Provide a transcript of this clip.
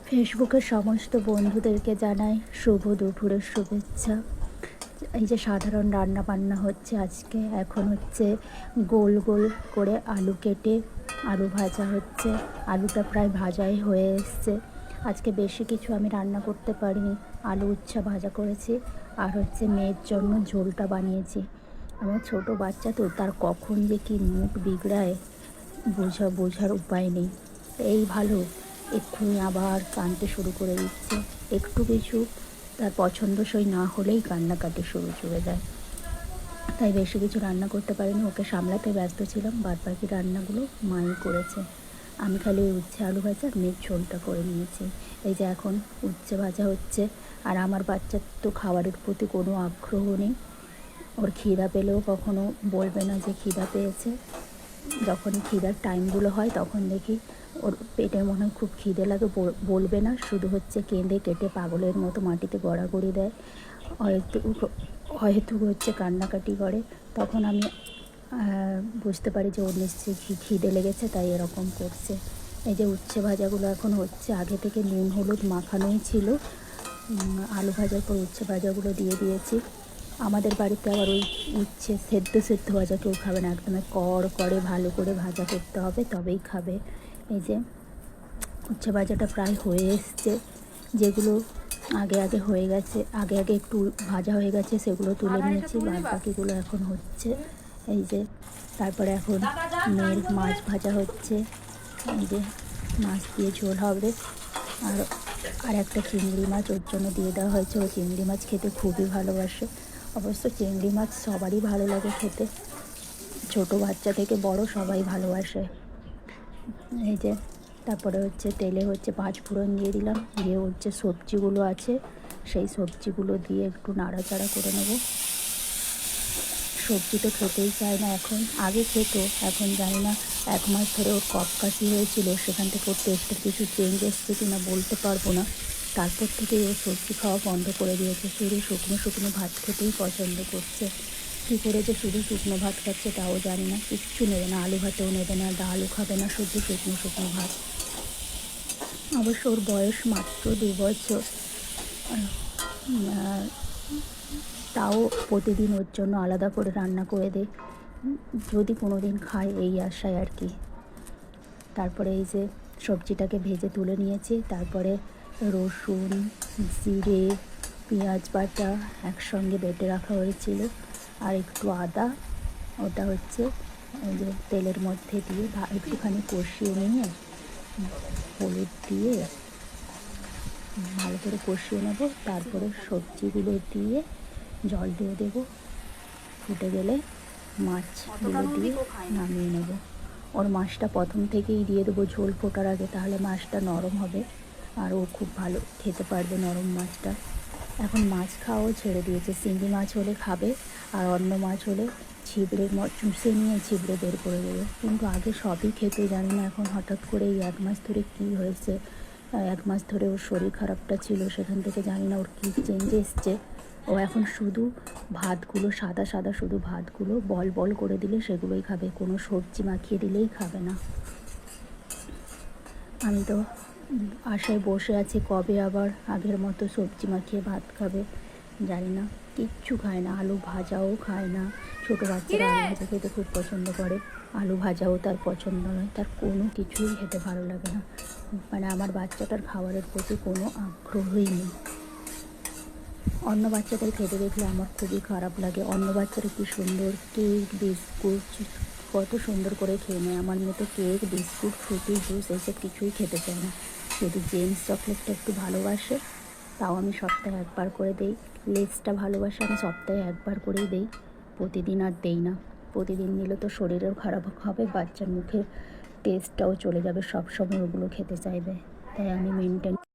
ফেসবুকের সমস্ত বন্ধুদেরকে জানাই শুভ দুপুরের শুভেচ্ছা। এই যে সাধারণ রান্না বান্না হচ্ছে আজকে, এখন হচ্ছে গোল গোল করে আলু কেটে আলু ভাজা হচ্ছে। আলুটা প্রায় ভাজাই হয়ে এসছে। আজকে বেশি কিছু আমি রান্না করতে পারিনি, আলু উচ্ছা ভাজা করেছি আর হচ্ছে মেয়ের জন্য ঝোলটা বানিয়েছি। আমার ছোট বাচ্চা তো, তার কখন যে কি মুখ বিগড়ায় বোঝার উপায় নেই। এই ভালো, এক্ষুনি আবার কাঁদতে শুরু করে দিচ্ছে। একটু কিছু তার পছন্দসই না হলেই কান্নাকাটি শুরু করে দেয়। তাই বেশি কিছু রান্না করতে পারিনি, ওকে সামলাতে ব্যস্ত ছিলাম। বাদ বাকি রান্নাগুলো মাই করেছে, আমি খালি উচ্ছে আলু ভাজা মেয়ের ঝোলটা করে নিয়েছি। এই যে এখন উচ্ছে ভাজা হচ্ছে। আর আমার বাচ্চার তো খাবারের প্রতি কোনো আগ্রহ নেই। ওর খিদা পেলেও কখনো বলবে না যে খিদা পেয়েছে। যখন খিদার টাইমগুলো হয় তখন দেখি ওর পেটে মনে হয় খুব খিদে লাগে, বলবে না, শুধু হচ্ছে কেঁদে কেটে পাগলের মতো মাটিতে গড়াগড়ি দেয়। হয়তো হয়তো হচ্ছে কান্নাকাটি করে। তখন আমি বুঝতে পারি যে ওর নিশ্চয়ই খিদে লেগেছে, তাই এরকম করছে। এই যে উচ্ছে ভাজাগুলো এখন হচ্ছে, আগে থেকে নুন হলুদ মাখানোই ছিল। আলু ভাজার পর উচ্ছে ভাজাগুলো দিয়ে দিয়েছি। আমাদের বাড়িতে আবার ওই উচ্ছে সেদ্ধ ভাজা কেউ খাবে না, একদম কড় করে ভালো করে ভাজা করতে হবে, তবেই খাবে। এই যে উচ্ছে ভাজাটা প্রায় হয়ে এসছে। যেগুলো আগে হয়ে গেছে, আগে একটু ভাজা হয়ে গেছে, সেগুলো তুলে নিয়েছি। বাদ বাকিগুলো এখন হচ্ছে। এই যে তারপরে এখন মেয়ের মাছ ভাজা হচ্ছে। এই যে মাছ দিয়ে ঝোল হবে। আর একটা চিংড়ি মাছ ওর জন্য দিয়ে দেওয়া হয়েছে। ও চিংড়ি মাছ খেতে খুবই ভালোবাসে। অবশ্য চিংড়ি মাছ সবারই ভালো লাগে খেতে, ছোট বাচ্চা থেকে বড় সবাই ভালোবাসে। এই যে তারপরে হচ্ছে তেলে হচ্ছে 5 ফোড়ন দিয়ে দিলাম, দিয়ে হচ্ছে সবজিগুলো আছে সেই সবজিগুলো দিয়ে একটু নাড়াচাড়া করে নেব। সবজি তো খেতেই চায় না এখন, আগে খেত, এখন জানি না 1 মাস ধরে ওর কফ কাশি হয়েছিল, সেখান থেকে ওর টেস্টের কিছু চেঞ্জ এসছে কিনা বলতে পারবো না। তারপর থেকেই ও সবজি খাওয়া বন্ধ করে দিয়েছে, শুধু শুকনো ভাত খেতেই পছন্দ করছে। কী করে যে শুধু শুকনো ভাত খাচ্ছে তাও জানি না, কিচ্ছু নেবে না, আলু ভাতেও নেবে না, ডালও খাবে না, শুধু শুকনো ভাত। অবশ্য ওর বয়স মাত্র 2 বছর, তাও প্রতিদিন ওর জন্য আলাদা করে রান্না করে দিই, যদি কোনো দিন খায়, এই আশায় আর কি। তারপরে এই যে সবজিটাকে ভেজে তুলে নিয়েছি, তারপরে রসুন জিরে পেঁয়াজ বাটা একসঙ্গে বেটে রাখা হয়েছিল, আর একটু আদা, ওটা হচ্ছে এই যে তেলের মধ্যে দিয়ে একটুখানি কষিয়ে নিয়ে হলুদ দিয়ে ভালো করে কষিয়ে নেব। তারপরে সবজিগুলো দিয়ে জল দিয়ে দেবো, ফুটে গেলে মাছগুলো দিয়ে নামিয়ে নেব। ওর মাছটা প্রথম থেকেই দিয়ে দেবো ঝোল ফোটার আগে, তাহলে মাছটা নরম হবে আর ও খুব ভালো খেতে পারবে নরম মাছটা। এখন মাছ খাওয়াও ছেড়ে দিয়েছে, চিংড়ি মাছ হলে খাবে আর অন্য মাছ হলে চুষে নিয়ে ছিবড়ে বের করে দেবে। কিন্তু আগে সবই খেতে, জানি না এখন হঠাৎ করে এই 1 মাস ধরে কী হয়েছে। 1 মাস ধরে ওর শরীর খারাপটা ছিল, সেখান থেকে জানি না ওর কী চেঞ্জ এসছে। ও এখন শুধু ভাতগুলো সাদা শুধু ভাতগুলো বল করে দিলে সেগুলোই খাবে, কোনো সবজি মাখিয়ে দিলেই খাবে না। আমি তো আশায় বসে আছি কবে আবার আগের মতো সবজি মাখিয়ে ভাত খাবে। জানি না, কিচ্ছু খায় না, আলু ভাজাও খায় না। ছোটো বাচ্চারা আলু ভাজা খেতে খুব পছন্দ করে, আলু ভাজাও তার পছন্দ নয়, তার কোনো কিছুই খেতে ভালো লাগে না। মানে আমার বাচ্চাটার খাবারের প্রতি কোনো আগ্রহই নেই। অন্য বাচ্চাদের খেতে দেখলে আমার খুবই খারাপ লাগে। অন্য বাচ্চারা কী সুন্দর কেক বিস্কুট কত সুন্দর করে খেয়ে নেয়, আমার মেয়ে তো কেক বিস্কুট ফ্রুটি জুস এইসব কিছুই খেতে চায় না। যদি জেমস চকলেটটা একটু ভালোবাসে, তাও আমি সপ্তাহে 1 বার করে দেই। লেসটা ভালোবাসে, আমি সপ্তাহে 1 বার করেই দেই, প্রতিদিন আর দেই না। প্রতিদিন দিলে তো শরীরেও খারাপ হবে, বাচ্চার মুখে টেস্টটাও চলে যাবে, সবসময় ওগুলো খেতে চাইবে। তাই আমি মেনটেন